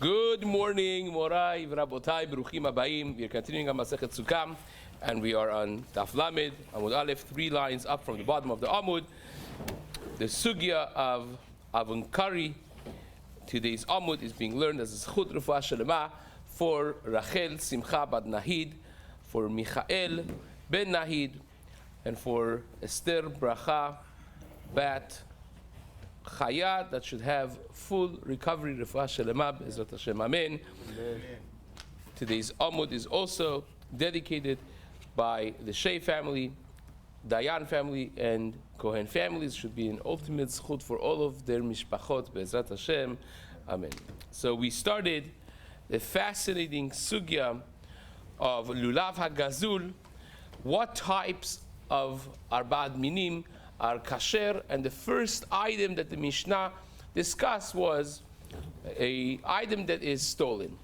Good morning, Morai, Rabotai, Bruchim Abayim. We are continuing on Masechet Succah, and we are on Daf Lamed, Amud Aleph, 3 lines up from the bottom of the Amud. The Sugya of Avunkari, today's Amud, is being learned as a Zchut Refuah Shelema for Rachel Simcha Bat Nahid, for Michael Ben Nahid, and for Esther Bracha Bat Chaya, that should have full recovery. Refuah Shelema, Bezrat Hashem, Amen. Today's Amud is also dedicated by the Shea family, Dayan family, and Kohen families. Should be an ultimate zchut for all of their mishpachot, Bezrat Hashem, Amen. So we started the fascinating sugya of Lulav HaGazul, what types of Arba'at Minim are kasher, and the first item that the Mishnah discussed was a item that is stolen.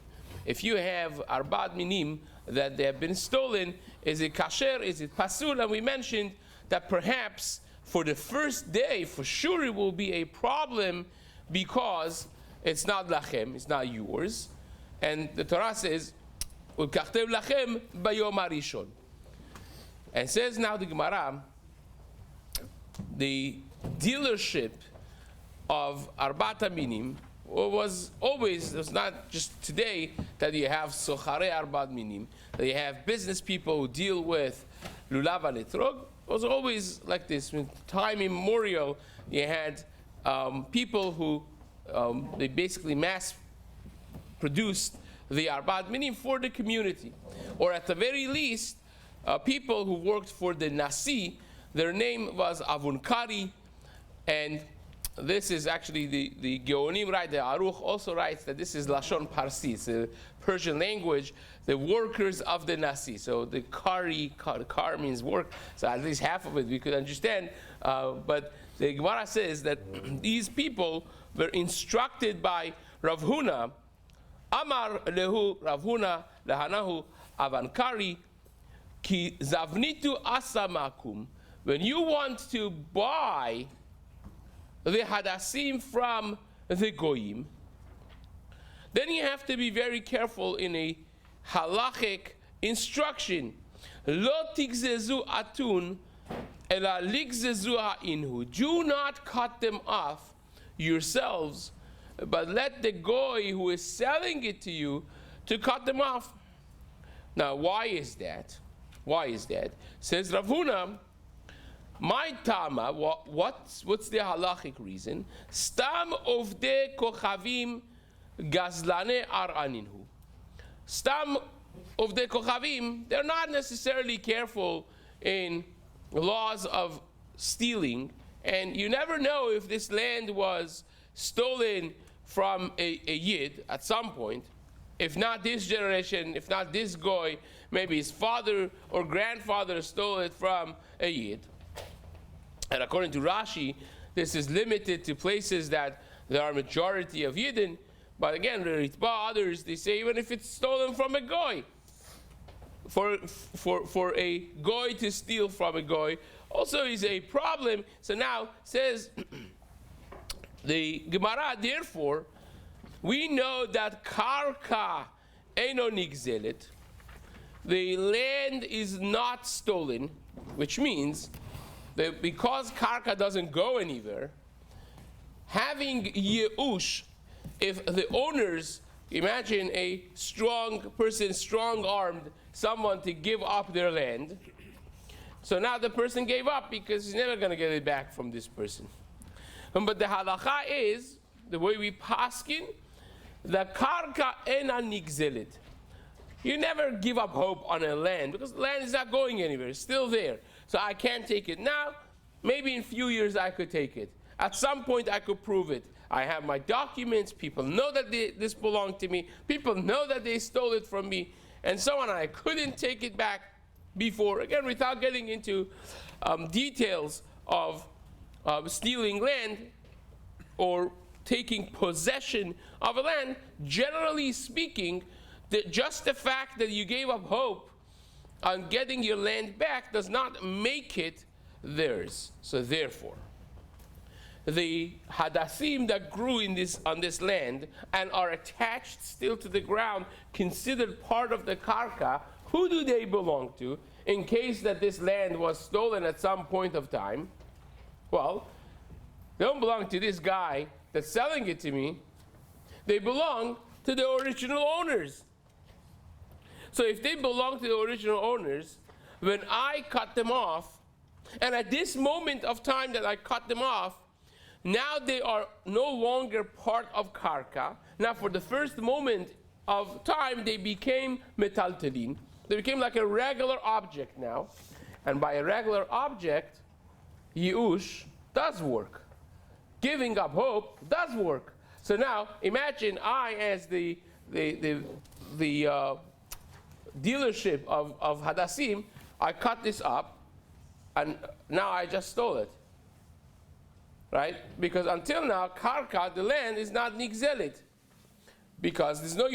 If you have Arba'at Minim that they have been stolen, is it kasher, is it pasul? And we mentioned that perhaps for the first day, for sure it will be a problem because it's not lachem, it's not yours. And the Torah says, U'kachtem lachem bayom harishon. And says now the Gemara, the dealership of Arba'at Minim was always, it's not just today that you have Sochare Arba'at Minim, that you have business people who deal with Lulav HaNetrog. It was always like this. In time immemorial, you had people who, they basically mass produced the Arba'at Minim for the community. Or at the very least, people who worked for the Nasi, their name was Avunkari, and this is actually the Geonim, right? The Aruch also writes that this is Lashon Parsi, it's a Persian language, the workers of the Nasi. So the kar means work, so at least half of it we could understand. But the Gemara says that these people were instructed by Rav Huna, Amar lehu Rav Huna lehanahu Avankari, ki zavnitu asamakum. When you want to buy the hadassim from the goyim, then you have to be very careful in a halachic instruction. Lo tigzezu atun ela ligzezu ha'inhu. Do not cut them off yourselves, but let the goy who is selling it to you to cut them off. Now, why is that? Why is that? Says Rav Huna, my tama, what's the halachic reason? Stam of de kochavim gazlane ar aninhu. Stam of the kochavim, they're not necessarily careful in laws of stealing, and you never know if this land was stolen from a yid at some point. If not this generation, if not this goy, maybe his father or grandfather stole it from a yid. And according to Rashi, this is limited to places that there are majority of Yidden. But again, the Ritba, others, they say even if it's stolen from a goy, for a goy to steal from a goy also is a problem. So now says the Gemara, therefore, we know that karka eno nigzelet, the land is not stolen, which means that because karka doesn't go anywhere, having yeush, if the owners, imagine a strong person, strong-armed, someone to give up their land, so now the person gave up because he's never going to get it back from this person. But the halacha is, the way we paskin, the karka ena nigzelet. You never give up hope on a land because the land is not going anywhere, it's still there. So I can't take it now. Maybe in a few years I could take it. At some point I could prove it. I have my documents, people know that this belonged to me, people know that they stole it from me, and so on. I couldn't take it back before. Again, without getting into details of stealing land or taking possession of a land, generally speaking, just the fact that you gave up hope on getting your land back does not make it theirs. So therefore, the hadassim that grew on this land and are attached still to the ground, considered part of the karka, who do they belong to in case that this land was stolen at some point of time? Well, they don't belong to this guy that's selling it to me. They belong to the original owners. So if they belong to the original owners, when I cut them off, and at this moment of time that I cut them off, now they are no longer part of karka. Now for the first moment of time, they became metaltalin. They became like a regular object now. And by a regular object, Yi'ush does work. Giving up hope does work. So now, imagine I, as the dealership of Hadassim, I cut this up, and now I just stole it. Right? Because until now, karka, the land, is not nigzelit. Because there's no...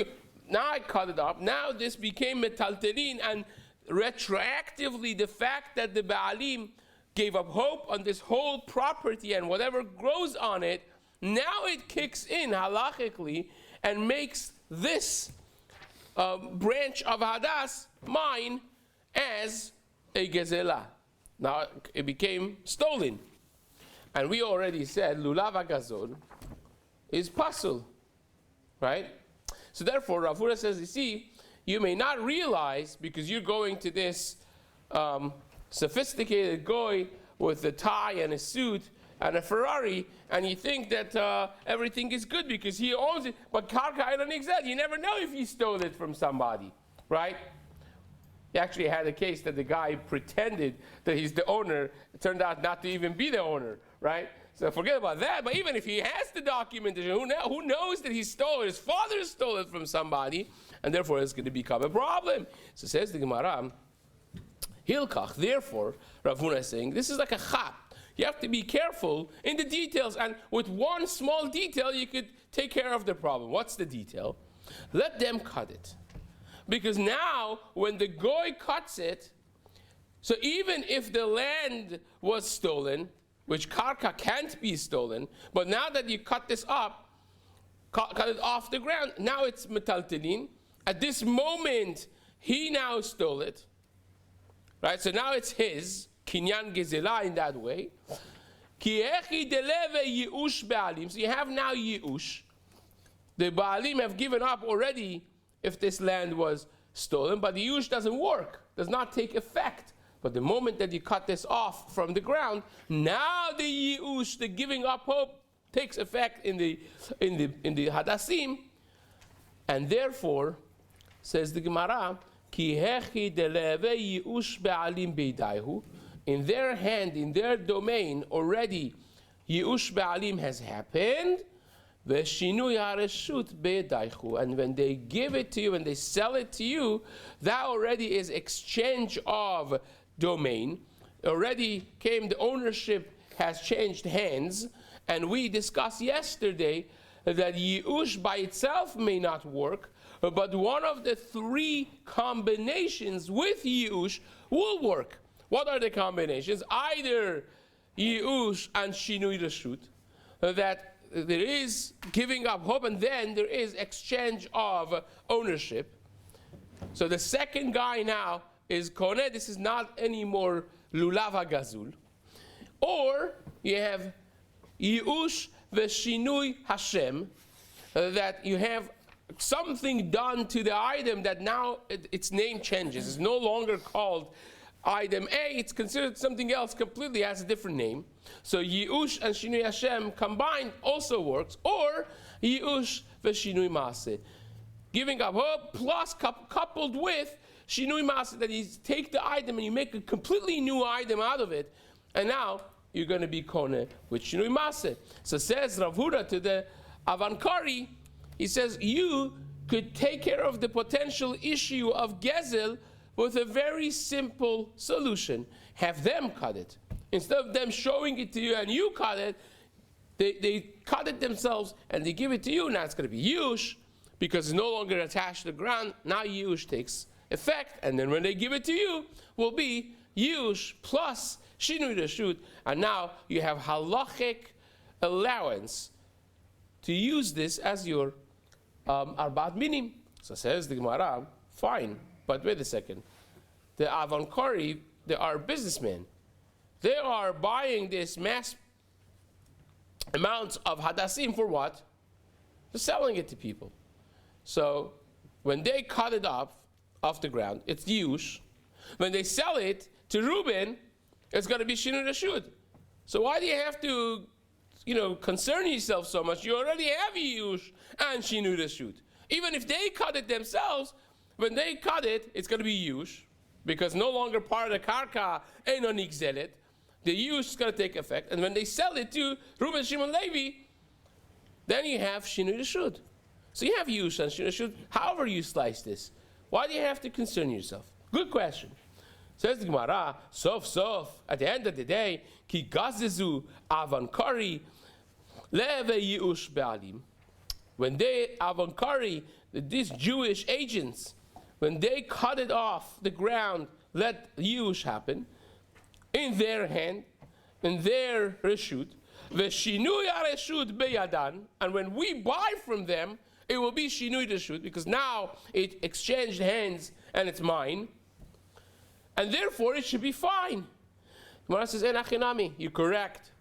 Now I cut it up. Now this became metaltalin, and retroactively, the fact that the Baalim gave up hope on this whole property and whatever grows on it, now it kicks in halachically and makes this branch of Hadas mine as a gezela. Now it became stolen. And we already said lulav agazol is pasul, right? So therefore, Rav Hura says, you see, you may not realize, because you're going to this sophisticated guy with a tie and a suit and a Ferrari, and you think that everything is good because he owns it, but karka I don't exist. You never know if he stole it from somebody, right? He actually had a case that the guy pretended that he's the owner. It turned out not to even be the owner, right? So forget about that. But even if he has the documentation, who knows that he stole it? His father stole it from somebody, and therefore it's going to become a problem. So says the Gemara, Hilkach, therefore, Rav Huna is saying, this is like a chap. You have to be careful in the details, and with one small detail, you could take care of the problem. What's the detail? Let them cut it. Because now, when the goy cuts it, so even if the land was stolen, which karka can't be stolen, but now that you cut this up, cut it off the ground, now it's metaltalin. At this moment, he now stole it. Right, so now it's his, kinyan gezela in that way. So you have now Yi'ush. The Baalim have given up already if this land was stolen, but the Yi'ush doesn't work, does not take effect. But the moment that you cut this off from the ground, now the Yi'ush, the giving up hope, takes effect in the Hadassim, and therefore, says the Gemara, in their hand, in their domain, already Yi'ush Ba'alim has happened. And when they give it to you, when they sell it to you, that already is exchange of domain. Already came, the ownership has changed hands. And we discussed yesterday that Yi'ush by itself may not work, but one of the three combinations with Yi'ush will work. What are the combinations? Either Yi'ush and Shinui Reshut, that there is giving up hope, and then there is exchange of ownership. So the second guy now is Koneh. This is not anymore Lulav HaGazul. Or you have Yi'ush Veshinui Hashem, that you have something done to the item that now its name changes. It's no longer called item A, it's considered something else completely, has a different name. So Yi'ush and Shinui Hashem combined also works. Or Yi'ush Veshinui Maaseh, giving up hope plus coupled with Shinui Maaseh, that you take the item and you make a completely new item out of it, and now you're going to be Koneh with Shinui Maaseh. So says Rav Hura to the Avankari, he says, you could take care of the potential issue of Gezel with a very simple solution. Have them cut it. Instead of them showing it to you and you cut it, they cut it themselves and they give it to you. Now it's going to be Yush, because it's no longer attached to the ground. Now Yush takes effect, and then when they give it to you, will be Yush plus Shinui Reshut, and now you have halachic allowance to use this as your arbat minim. So says the Gemara, fine, but wait a second. The Avankari, they are businessmen. They are buying this mass amounts of hadassim for what? They're selling it to people. So when they cut it off the ground, it's yush. When they sell it to Reuben, it's going to be shinui reshut. So why do you have to, concern yourself so much? You already have yush and shinui reshut. Even if they cut it themselves, when they cut it, it's going to be yush, because no longer part of the karka ain't on nigzelet. The yush is going to take effect, and when they sell it to Reuben, Shimon, Levi, then you have shinui reshut. So you have yush and shinui reshut. However you slice this, why do you have to concern yourself? Good question. Says the Gemara, sof, at the end of the day, ki gazezu avankari leve yush be'alim. When they, avankari, these Jewish agents, when they cut it off the ground, let yush happen, in their hand, in their reshut, v'shinui reshut beyadan, and when we buy from them, it will be shinui reshut, because now it exchanged hands and it's mine, and therefore it should be fine. Gemara says, enachinami, you're correct.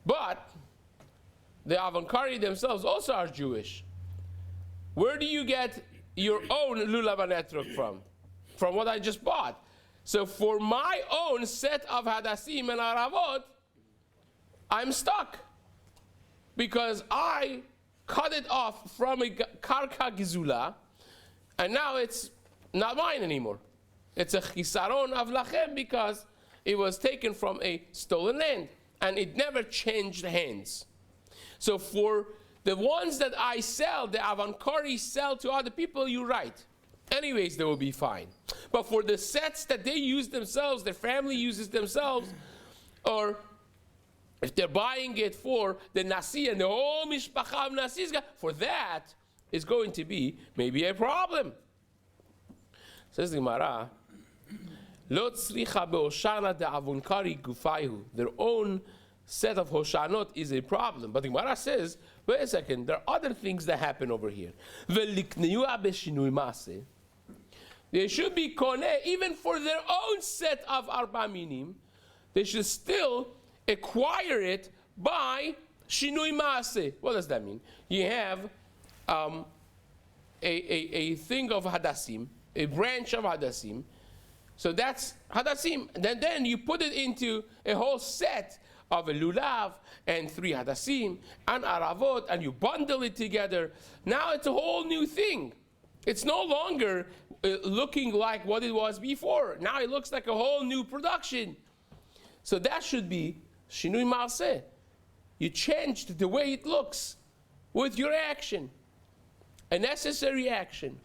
But the Avankari themselves also are Jewish. Where do you get your own lulav and etrog from? From what I just bought. So for my own set of hadassim and aravot, I'm stuck. Because I cut it off from a karka gizula, and now it's not mine anymore. It's a chisaron of lachem because it was taken from a stolen land, and it never changed hands. So for the ones that I sell, the Avankari sell to other people, you're right. Anyways, they will be fine. But for the sets that they use themselves, their family uses themselves, or if they're buying it for the Nasi and the whole Mishpacha of Nasi's, for that is going to be maybe a problem. Says the Gemara, Lo tzricha be'oshana de Avankari gufayhu. Their own set of hoshanot is a problem. But the Gemara says, wait a second, there are other things that happen over here. They should be koneh, even for their own set of arba minim, they should still acquire it by shinui maaseh. What does that mean? You have a thing of hadassim, a branch of hadassim. So that's hadassim. Then you put it into a whole set of a lulav and 3 hadassim and aravot, and you bundle it together. Now it's a whole new thing. It's no longer looking like what it was before. Now it looks like a whole new production. So that should be shinui maaseh. You changed the way it looks with your action, a necessary action.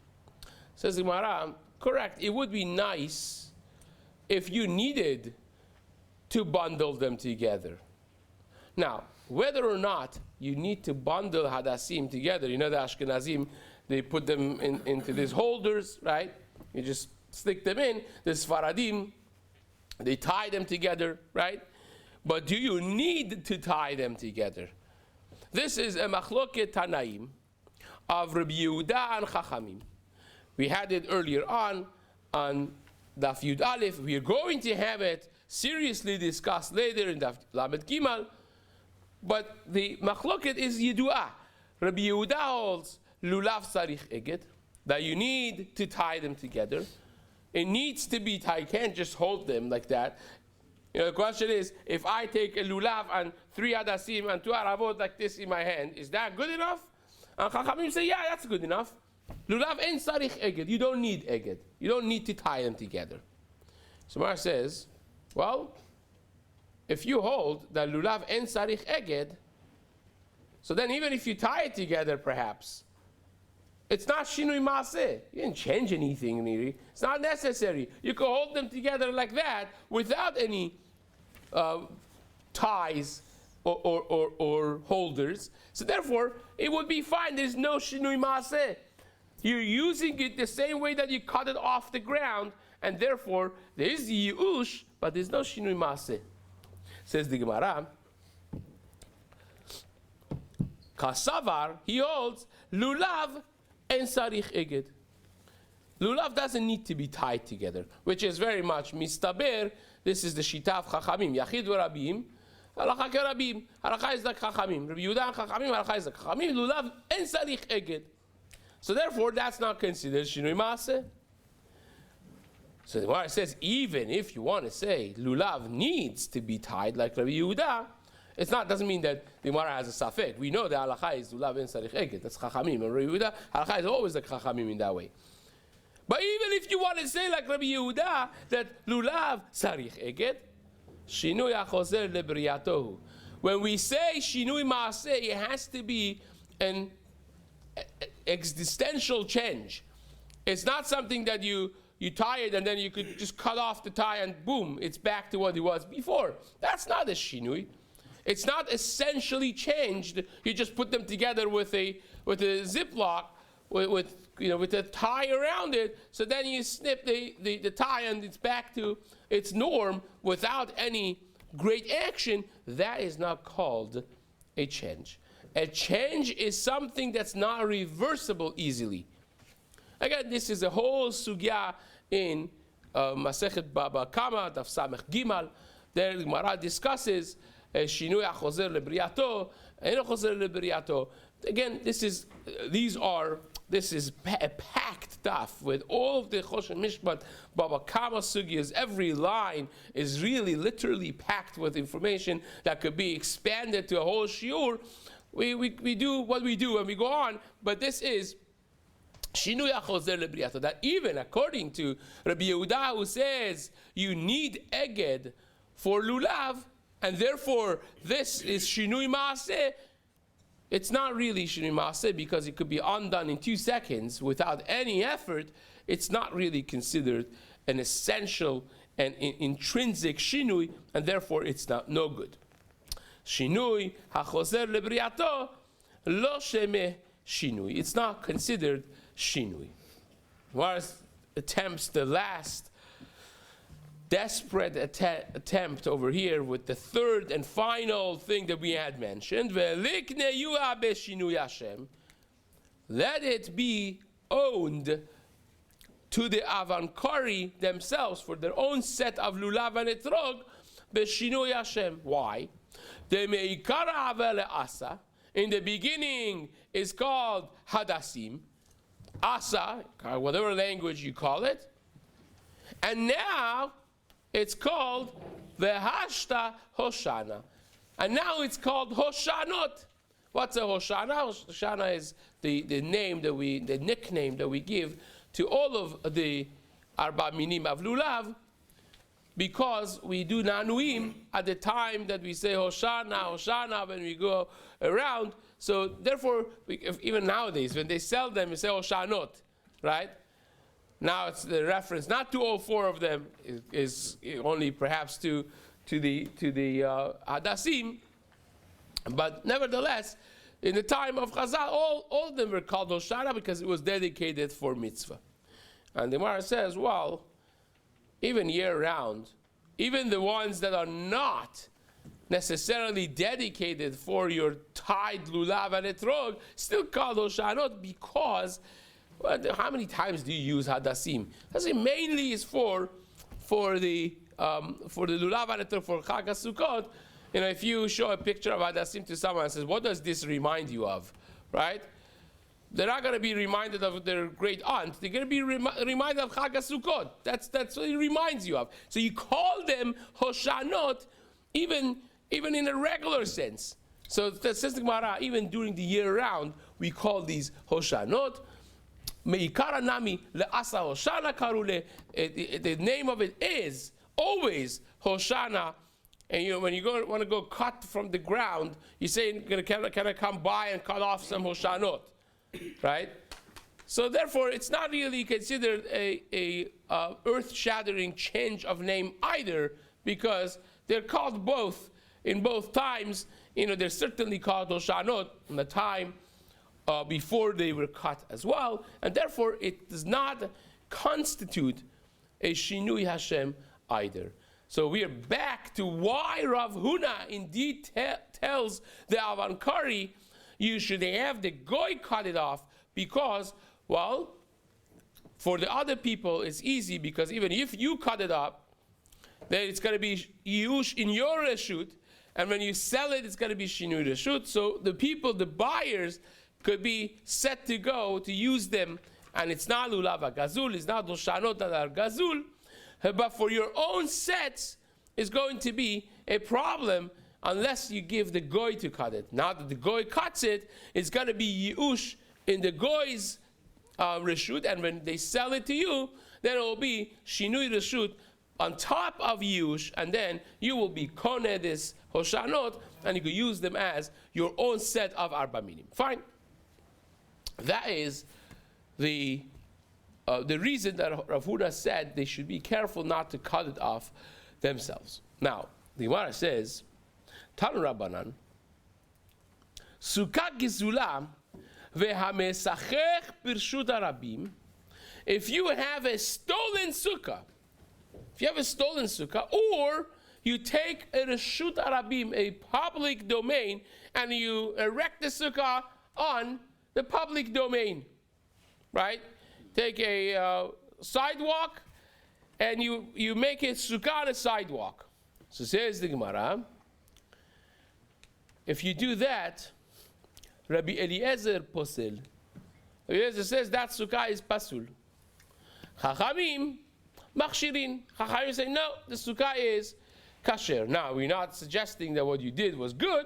Says the Gemara, correct. It would be nice if you needed to bundle them together. Now, whether or not you need to bundle hadassim together, the Ashkenazim, they put them into these holders, right? You just stick them in. The Sfaradim, they tie them together, right? But do you need to tie them together? This is a machloket Tanaim of Rabbi Yehuda and Chachamim. We had it earlier on Daf Yud Aleph. We are going to have it seriously discussed later in Daf Lamed Gimal. But the machloket is Yidua. Rabbi Yehuda holds lulav sarich eged, that you need to tie them together. It needs to be tied. You can't just hold them like that. The question is, if I take a lulav and 3 hadassim and 2 aravot like this in my hand, is that good enough? And Chachamim say, yeah, that's good enough. Lulav en sarich eged. You don't need eged. You don't need to tie them together. So Mar says, well, if you hold that lulav en sarich eged, so then even if you tie it together, perhaps, it's not shinui maaseh. You didn't change anything, really. It's not necessary. You can hold them together like that without any ties or holders. So therefore, it would be fine. There's no shinui maaseh. You're using it the same way that you cut it off the ground, and therefore there is yi'ush, but there's no shinui maaseh. Says the Gemara, Kasavar, he holds, lulav en sarich eged. Lulav doesn't need to be tied together, which is very much mistaber. This is the shita of Chachamim. Yachid v'rabim, halacha kerabim. Halacha is like Chachamim. Rabbi Yehuda and Chachamim, halacha is like Chachamim. Lulav en sarich eged. So therefore, that's not considered shinui maaseh. So the Gemara says, even if you want to say lulav needs to be tied like Rabbi Yehuda, doesn't mean that the Gemara has a safek. We know that halacha is lulav en sarich eged. That's Chachamim. And Rabbi Yehuda, halacha is always like Chachamim in that way. But even if you want to say like Rabbi Yehuda that lulav sarich eged, shinui achozer lebriatohu. When we say shinui maaseh, it has to be an existential change. It's not something that you tie it and then you could just cut off the tie and boom, it's back to what it was before. That's not a shinui. It's not essentially changed. You just put them together with a ziplock with a tie around it. So then you snip the tie and it's back to its norm without any great action. That is not called a change. A change is something that's not reversible easily. Again, this is a whole sugya in Masechet Baba Kama, Daf Samech Gimal. There the Gemara discusses shinui achozer lebriato, eno chozer lebriato. Again, this is a packed daf with all of the Choshen Mishpat Baba Kama sugyas. Every line is really literally packed with information that could be expanded to a whole shiur. We do what we do and we go on, but this is shinui achozer lebriato. That even according to Rabbi Yehuda, who says you need eged for lulav, and therefore this is shinui maaseh, it's not really shinui maaseh because it could be undone in 2 seconds without any effort. It's not really considered an essential and intrinsic shinui, and therefore it's no good. Shinui hachozer lebriato lo shemeh shinui. It's not considered shinui. Whereas attempts the last desperate attempt over here with the third and final thing that we had mentioned, let it be owned to the Avankari themselves for their own set of lulav and etrog b'shinui Hashem. Why? The meikara avele asa in the beginning is called hadasim, asa, whatever language you call it, and now it's called vehashta hoshana, and now it's called hoshanot. What's a hoshana? Hoshana is the nickname that we give to all of the arba minim of lulav, because we do nanuim at the time that we say hoshana when we go around. So therefore, even nowadays when they sell them, we say hoshanot, right? Now it's the reference not to all 4 of them, is only perhaps to the hadasim, but nevertheless, in the time of Chazal, all of them were called hoshana because it was dedicated for mitzvah. And the Gemara says, well, even year-round, even the ones that are not necessarily dedicated for your tied lulav and etrog, still called hoshanot because, well, how many times do you use hadasim? Hadasim mainly is for the lulav and etrog for Chag HaSukkot. If you show a picture of hadasim to someone and says, what does this remind you of, right? They're not going to be reminded of their great aunt. They're going to be reminded of Chag HaSukkot. That's what it reminds you of. So you call them hoshanot, even in a regular sense. So that says the Gemara, even during the year round, we call these hoshanot. Meikara nami le'asa hoshana karule. The name of it is always hoshana. And when you want to go cut from the ground, you say, can I come by and cut off some hoshanot? Right? So therefore, it's not really considered a earth-shattering change of name either, because they're called both in both times. They're certainly called hoshanot in the time before they were cut as well, and therefore it does not constitute a shinui Hashem either. So we are back to why Rav Huna indeed tells the Avankari, you should have the goy cut it off because, well, for the other people it's easy because even if you cut it up, then it's going to be yush in your reshut, and when you sell it, it's going to be shinui reshut. So the people, the buyers, could be set to go to use them, and it's not lulav gazul, it's not doshanot adar gazul, but for your own sets, it's going to be a problem unless you give the goy to cut it. Now that the goy cuts it, it's going to be yush in the goy's reshut, and when they sell it to you, then it will be shinui reshut on top of yush, and then you will be koneh this hoshanot, and you could use them as your own set of arba minim. Fine. That is the reason that Rav Huda said they should be careful not to cut it off themselves. Now, the Gemara says, Tanu Rabbanan, Sukkah Gizula vehamesachech birshut harabim. If you have a stolen sukkah, or you take a reshut harabim, a public domain, and you erect the sukkah on the public domain, right? Take a sidewalk, and you make a sukkah on a sidewalk. So says the Gemara, if you do that, Rabbi Eliezer posel. Rabbi Eliezer says that sukkah is pasul. Chachamim machshirin. Chachamim say no, the sukkah is kasher. Now we're not suggesting that what you did was good,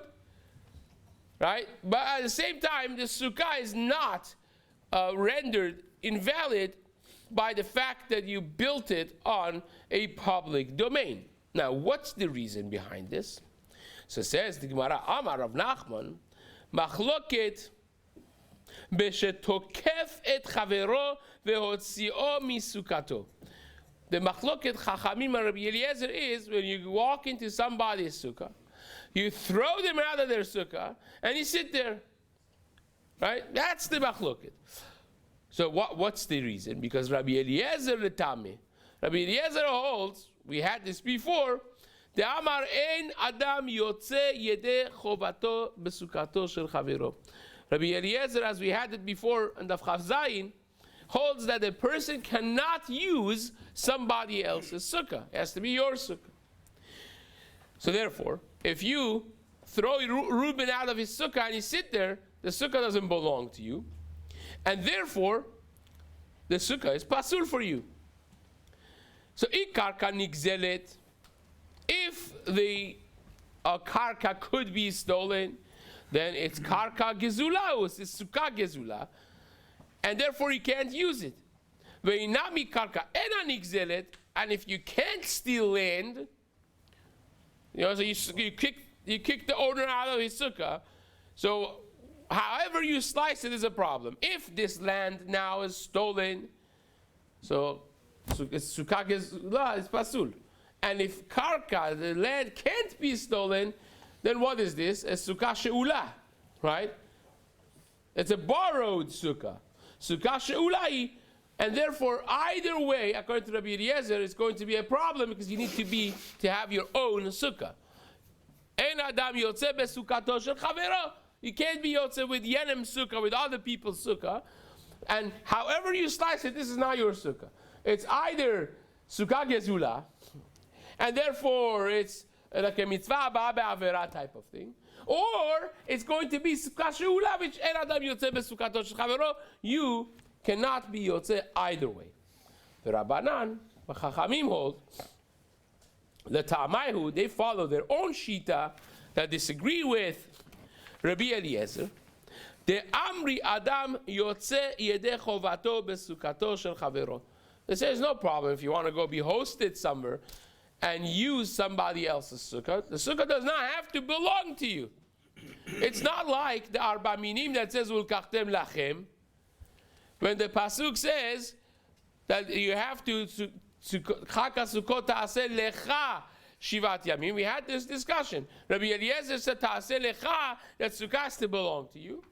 right? But at the same time, the sukkah is not rendered invalid by the fact that you built it on a public domain. Now, what's the reason behind this? So says the Gemara, Amar Rav Nachman, Machloket beshetokef et chavero vehotzio misukato. The Machloket Chachamim and Rabbi Eliezer is when you walk into somebody's sukkah, you throw them out of their sukkah, and you sit there. Right? That's the Machloket. So what's the reason? Because Rabbi Eliezer letame. Rabbi Eliezer holds, we had this before, the Amar ein Adam yotze yede chovato besukato shel chavero. Rabbi Eliezer, as we had it before in Daf Chav Zayin, holds that a person cannot use somebody else's sukkah. It has to be your sukkah. So therefore, if you throw Reuben out of his sukkah and you sit there, the sukkah doesn't belong to you. And therefore, the sukkah is pasul for you. So, ikarka nigzelet, if the karka could be stolen, then it's karka gezula, it's sukkah gezula, and therefore you can't use it. Ve'inami karka ena nigzelet, and if you can't steal land, so you kick the owner out of his sukkah, so however you slice it is a problem. If this land now is stolen, so it's sukkah gezula, it's pasul. And if karka, the land, can't be stolen, then what is this? A sukkah she'ula, right? It's a borrowed sukkah. Sukkah she'ulai, and therefore either way, according to Rabbi Eliezer, it's going to be a problem because you need to have your own sukkah. Ein adam yotze besukkato shel chavero. You can't be yotze with yenem sukkah, with other people's sukkah. And however you slice it, this is not your sukkah. It's either sukkah gezula, and therefore it's like a mitzvah ba'avera type of thing, or it's going to be sukkah she'ula, which en adam yotze besukkato shel chavero. You cannot be yotze either way. The Rabbanan, the Chachamim hold, the Ta'amaihu, they follow their own shita that disagree with Rabbi Eliezer. The Amri Adam yotze yedeh chovato besukkato shel chavero. They say there's no problem if you want to go be hosted somewhere and use somebody else's sukkah. The sukkah does not have to belong to you. It's not like the Arba Minim that says Ulkachtem lachem. When the pasuk says that you have to Chaka Sukkot ta'aseh lecha shivat yamim. We had this discussion. Rabbi Eliezer said ta'aseh lecha, that sukkah has to belong to you.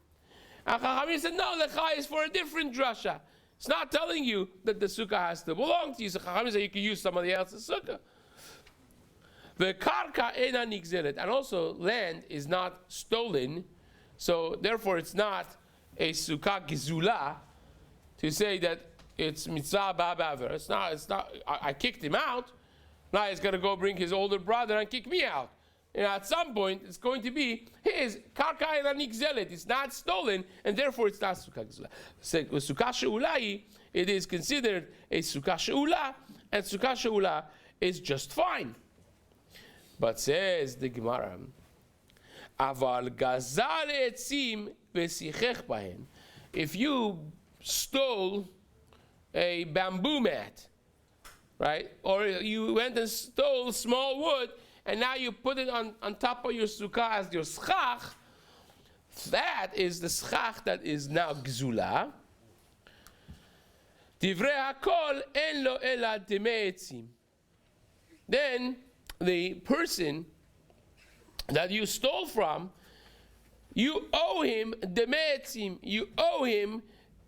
And Chachamim said no, lecha is for a different drasha. It's not telling you that the sukkah has to belong to you. So Chachamim said you can use somebody else's sukkah. The karka ena nigzelet, and also land is not stolen. So therefore, it's not a sukkah gizula to say that it's mitzvah ba'aver. It's not. I kicked him out. Now he's going to go bring his older brother and kick me out. And at some point, it's going to be his karka elanik zelet. It's not stolen, and therefore it's not sukkah gizula. Sukkah she'ulai, it is considered a sukkah she'ula, and sukkah she'ula is just fine. But says the Gemara, aval gazal etzim v'sichech bahen. If you stole a bamboo mat, right, or you went and stole small wood, and now you put it on top of your sukkah as your schach, that is the schach that is now gzula. Divrei hakol en lo ela demei etzim. Then the person that you stole from, you owe him demei etzim. You owe him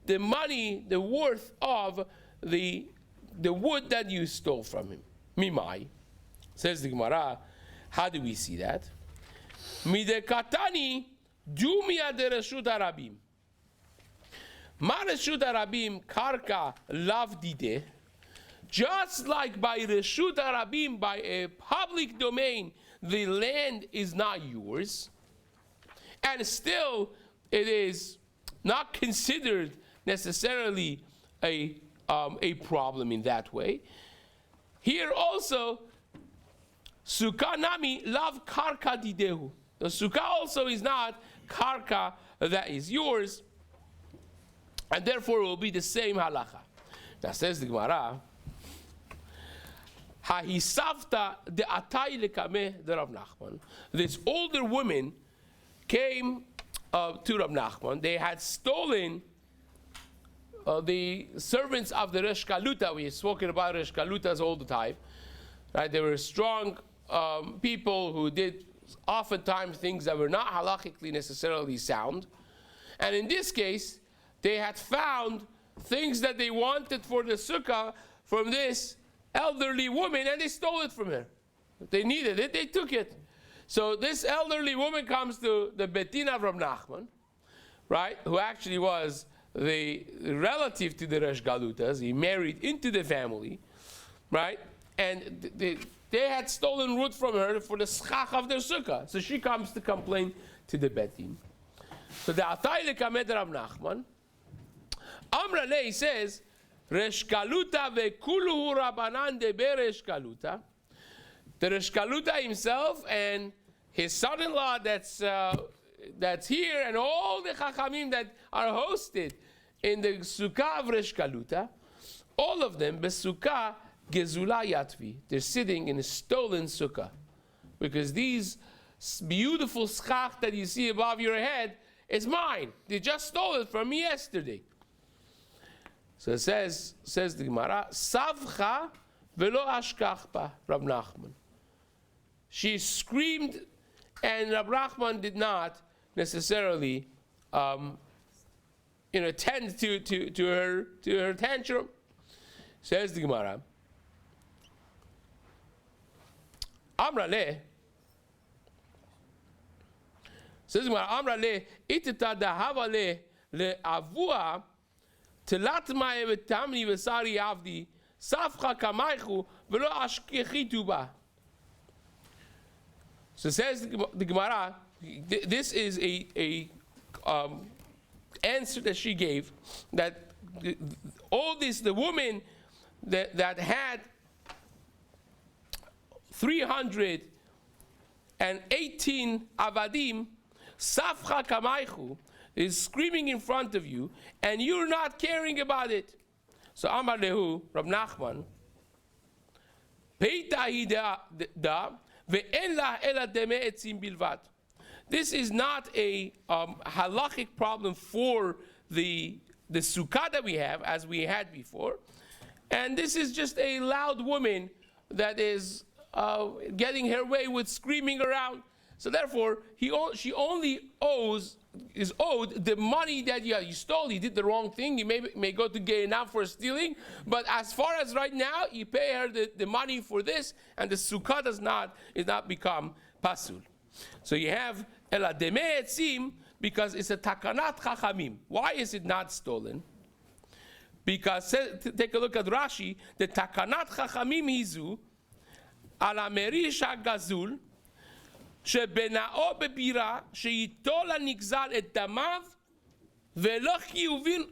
the money, the worth of the wood that you stole from him. Mimai. Says the Gemara, how do we see that? Midekatani dumia de reshut harabim. Ma reshut harabim karka lavdide. Just like by reshut harabim, by a public domain, the land is not yours, and still it is not considered necessarily a problem in that way. Here also, sukkah nami lav karka didehu. The sukkah also is not karka that is yours, and therefore it will be the same halacha. That says the Gemara, hahisavta de atai lekameh de Rav Nachman. This older woman came to Rav Nachman. They had stolen the servants of the Resh Kaluta. We have spoken about Resh Kalutas all the time. Right? They were strong people who did oftentimes things that were not halachically necessarily sound. And in this case, they had found things that they wanted for the sukkah from this elderly woman, and they stole it from her. They needed it, they took it. So this elderly woman comes to the Betina from Nachman, right, who actually was the relative to the Resh Galutas. He married into the family, right? And they had stolen wood from her for the schach of their sukkah. So she comes to complain to the Betin. So the Atay lekamed Rav Nachman, Amra Lei says, Resh Galuta ve'kuluhu Rabbanan debe Resh Galuta. The Resh Galuta himself and his son-in-law that's here, and all the Chachamim that are hosted in the Sukkah of Resh Galuta, all of them, Besukkah Gezula Yatvi. They're sitting in a stolen Sukkah. Because these beautiful schach that you see above your head is mine. They just stole it from me yesterday. So it says the Gemara, Savcha velo ashkachpa, Rab Nachman. She screamed, and Rab Nachman did not necessarily tend to her tantrum. Says the Gemara, Amra le. Says the Gemara, Amra le itita dahava le avua telat ma'e v'tamni v'sari avdi safcha kamaychu v'lo ashkechitu ba. So says the Gemara, this is a answer that she gave, that all this, the woman that had 318 avadim, safcha kamaychu, is screaming in front of you, and you're not caring about it. So Amar Lehu, Rav Nachman, Peita hi da ve'en la ela demei etzim bilvat. This is not a halachic problem for the sukkah that we have, as we had before. And this is just a loud woman that is getting her way with screaming around. So therefore, she only is owed the money that you stole. You did the wrong thing. You may go to Gehenna for stealing. But as far as right now, you pay her the money for this, and the sukkah is not become pasul. So you have ela demei etzim because it's a takanat chachamim. Why is it not stolen? Because take a look at Rashi. The takanat chachamim hizu al המריש הגזול שבנאו בבירה שייטול הנגזל את דמיו ולא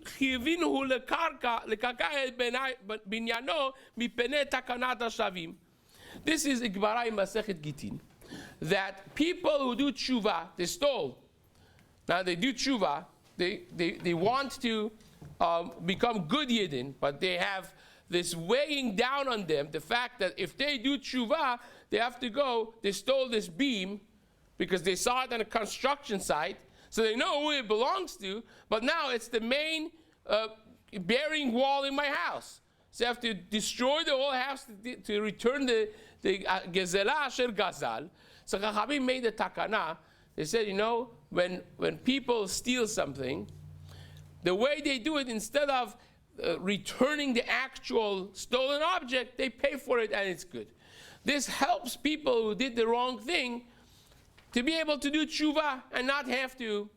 חיובין הוא לקרקע את בניינו מפני תקנת השבים. This is Gemara in Masechet Gittin, that people who do tshuva, they stole. Now they do tshuva, they want to become good yidden, but they have this weighing down on them, the fact that if they do tshuva, they have to go, they stole this beam because they saw it on a construction site, so they know who it belongs to, but now it's the main bearing wall in my house. So you have to destroy the whole house to return the gezela asher gazal. So Chachamim made the takana. They said, you know, when people steal something, the way they do it, instead of returning the actual stolen object, they pay for it and it's good. This helps people who did the wrong thing to be able to do tshuva and not have to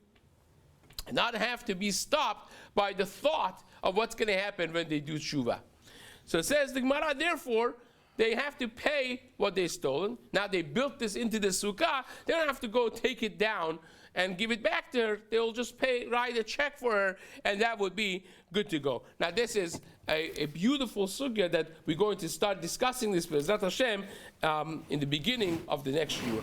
be stopped by the thought of what's going to happen when they do tshuva. So it says the Gemara, therefore, they have to pay what they stolen. Now they built this into the sukkah. They don't have to go take it down and give it back to her. They'll just write a check for her, and that would be good to go. Now this is a beautiful sugya that we're going to start discussing this with Zat Hashem in the beginning of the next year.